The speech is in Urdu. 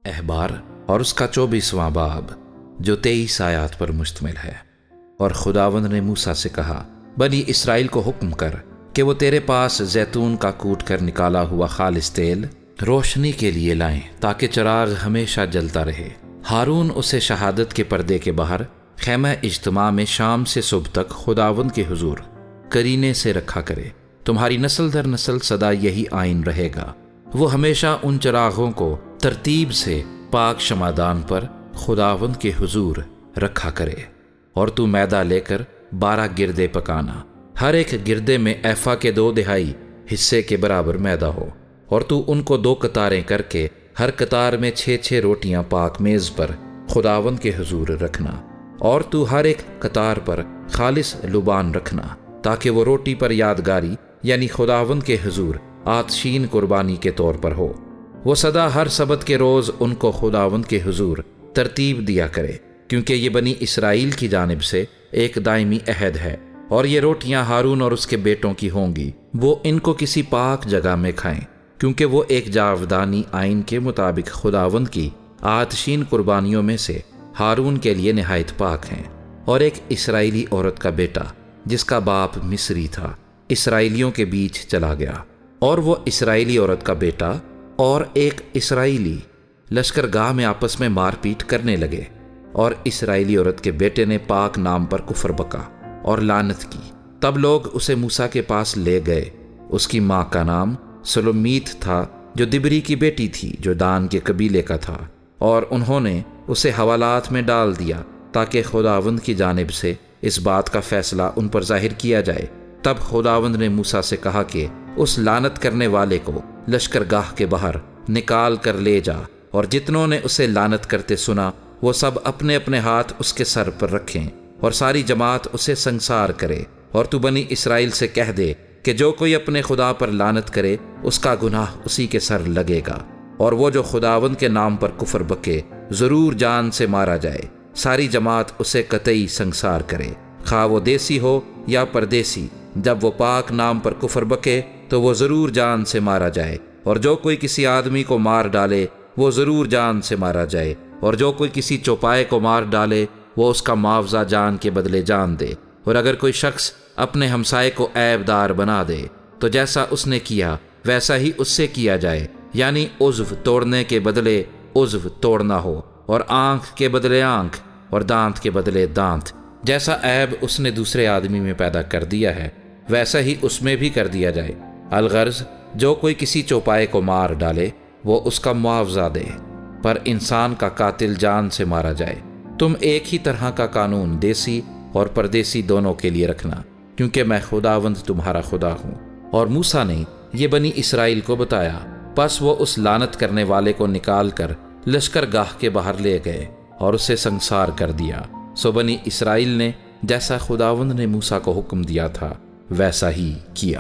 احبار اور اس کا 24واں باب جو 23 آیات پر مشتمل ہے۔ اور خداوند نے موسیٰ سے کہا، بنی اسرائیل کو حکم کر کہ وہ تیرے پاس زیتون کا کوٹ کر نکالا ہوا خالص تیل روشنی کے لیے لائیں تاکہ چراغ ہمیشہ جلتا رہے۔ ہارون اسے شہادت کے پردے کے باہر خیمہ اجتماع میں شام سے صبح تک خداوند کے حضور کرینے سے رکھا کرے۔ تمہاری نسل در نسل سدا یہی آئین رہے گا۔ وہ ہمیشہ ان چراغوں کو ترتیب سے پاک شمعدان پر خداوند کے حضور رکھا کرے۔ اور تو میدہ لے کر 12 گردے پکانا، ہر ایک گردے میں ایفا کے 2/2 حصے کے برابر میدہ ہو۔ اور تو ان کو 2 قطاریں کر کے ہر قطار میں 6 روٹیاں پاک میز پر خداوند کے حضور رکھنا۔ اور تو ہر ایک قطار پر خالص لبان رکھنا تاکہ وہ روٹی پر یادگاری یعنی خداوند کے حضور آتشین قربانی کے طور پر ہو۔ وہ سدا ہر سبت کے روز ان کو خداوند کے حضور ترتیب دیا کرے، کیونکہ یہ بنی اسرائیل کی جانب سے ایک دائمی عہد ہے۔ اور یہ روٹیاں ہارون اور اس کے بیٹوں کی ہوں گی، وہ ان کو کسی پاک جگہ میں کھائیں، کیونکہ وہ ایک جاودانی آئین کے مطابق خداوند کی آتشین قربانیوں میں سے ہارون کے لیے نہایت پاک ہیں۔ اور ایک اسرائیلی عورت کا بیٹا جس کا باپ مصری تھا اسرائیلیوں کے بیچ چلا گیا، اور وہ اسرائیلی عورت کا بیٹا اور ایک اسرائیلی لشکر گاہ میں آپس میں مار پیٹ کرنے لگے، اور اسرائیلی عورت کے بیٹے نے پاک نام پر کفر بکا اور لعنت کی۔ تب لوگ اسے موسیٰ کے پاس لے گئے۔ اس کی ماں کا نام سلومیت تھا جو دبری کی بیٹی تھی جو دان کے قبیلے کا تھا، اور انہوں نے اسے حوالات میں ڈال دیا تاکہ خداوند کی جانب سے اس بات کا فیصلہ ان پر ظاہر کیا جائے۔ تب خداوند نے موسیٰ سے کہا کہ اس لعنت کرنے والے کو لشکر گاہ کے باہر نکال کر لے جا، اور جتنوں نے اسے لعنت کرتے سنا وہ سب اپنے اپنے ہاتھ اس کے سر پر رکھیں، اور ساری جماعت اسے سنگسار کرے۔ اور تو بنی اسرائیل سے کہہ دے کہ جو کوئی اپنے خدا پر لعنت کرے اس کا گناہ اسی کے سر لگے گا، اور وہ جو خداوند کے نام پر کفر بکے ضرور جان سے مارا جائے۔ ساری جماعت اسے قطعی سنگسار کرے، خواہ وہ دیسی ہو یا پردیسی۔ جب وہ پاک نام پر کفر بکے تو وہ ضرور جان سے مارا جائے، اور جو کوئی کسی آدمی کو مار ڈالے وہ ضرور جان سے مارا جائے، اور جو کوئی کسی چوپائے کو مار ڈالے وہ اس کا معاوضہ جان کے بدلے جان دے۔ اور اگر کوئی شخص اپنے ہمسائے کو عیب دار بنا دے تو جیسا اس نے کیا ویسا ہی اس سے کیا جائے، یعنی عضو توڑنے کے بدلے عضو توڑنا ہو، اور آنکھ کے بدلے آنکھ، اور دانت کے بدلے دانت۔ جیسا عیب اس نے دوسرے آدمی میں پیدا کر دیا ہے ویسا ہی اس میں بھی کر دیا جائے۔ الغرض جو کوئی کسی چوپائے کو مار ڈالے وہ اس کا معاوضہ دے، پر انسان کا قاتل جان سے مارا جائے۔ تم ایک ہی طرح کا قانون دیسی اور پردیسی دونوں کے لیے رکھنا، کیونکہ میں خداوند تمہارا خدا ہوں۔ اور موسیٰ نے یہ بنی اسرائیل کو بتایا، پس وہ اس لعنت کرنے والے کو نکال کر لشکر گاہ کے باہر لے گئے اور اسے سنگسار کر دیا۔ سو بنی اسرائیل نے جیسا خداوند نے موسیٰ کو حکم دیا تھا ویسا ہی کیا۔